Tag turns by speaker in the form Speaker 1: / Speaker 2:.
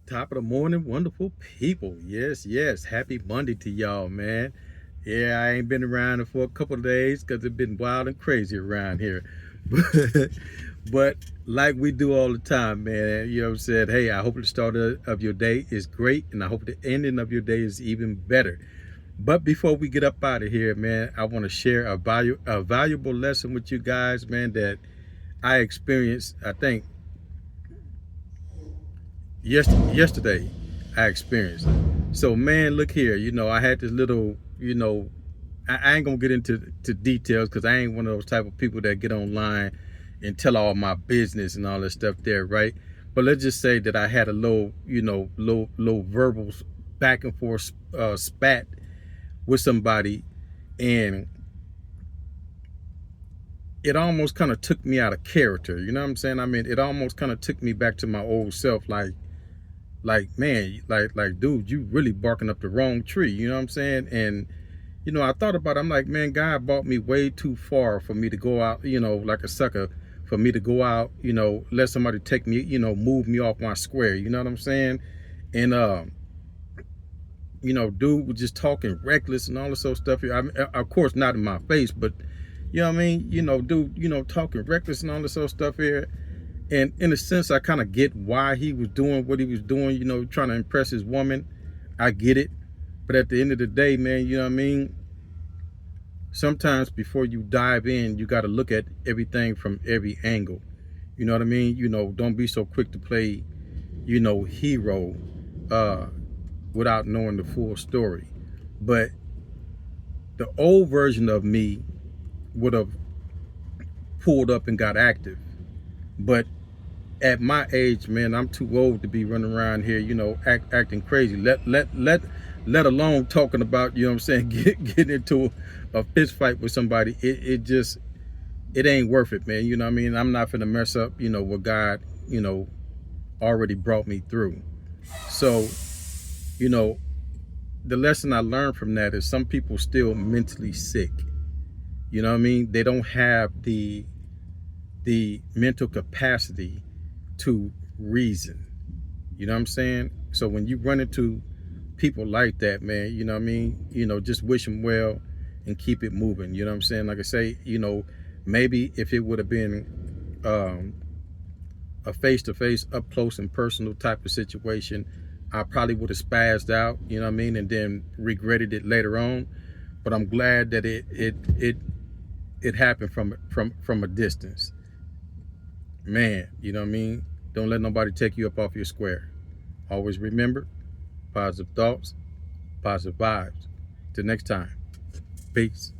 Speaker 1: Top of the morning, wonderful people. Yes, yes. Happy Monday to y'all, man. Yeah, I ain't been around for a couple of days because it's been wild and crazy around here. But like we do all the time, man, you know what I'm saying? Hey, I hope the start of your day is great, and I hope the ending of your day is even better. But before we get up out of here, man, I want to share a valuable lesson with you guys, man, that I experienced, I think, yesterday I experienced. So man, look here, I had this little, I ain't gonna get into details because I ain't one of those type of people that get online and tell all my business and all that stuff there, right? But let's just say that I had a little, low verbal back and forth spat with somebody, and it almost kind of took me out of character. You know what I'm saying? I mean, it almost kind of took me back to my old self, like man, like dude, you really barking up the wrong tree. You know what I'm saying? And I thought about it. I'm like, man, God brought me way too far for me to go out, like a sucker, for me to go out, let somebody take me, move me off my square. You know what I'm saying? And dude was just talking reckless and all this sort of stuff. I mean, of course, not in my face, but you know what I mean. Dude, talking reckless and all this sort of stuff here. And in a sense, I kind of get why he was doing what he was doing, trying to impress his woman. I get it. But at the end of the day, man, you know what I mean? Sometimes before you dive in, you got to look at everything from every angle. You know what I mean? Don't be so quick to play, hero uh, without knowing the full story. But the old version of me would have pulled up and got active. But at my age, man, I'm too old to be running around here, acting crazy. Let alone talking about, you know what I'm saying, getting into a fist fight with somebody. It just it ain't worth it, man. You know what I mean? I'm not gonna mess up, what God, already brought me through. So, you know, the lesson I learned from that is some people still mentally sick. You know what I mean? They don't have the mental capacity to reason. You know what I'm saying? So when you run into people like that, man, you know what I mean? Just wish them well and keep it moving. You know what I'm saying? Like I say, maybe if it would have been a face-to-face, up close and personal type of situation, I probably would have spazzed out, you know what I mean, and then regretted it later on. But I'm glad that it happened from a distance. Man, you know what I mean? Don't let nobody take you up off your square. Always remember, positive thoughts, positive vibes. Till next time. Peace.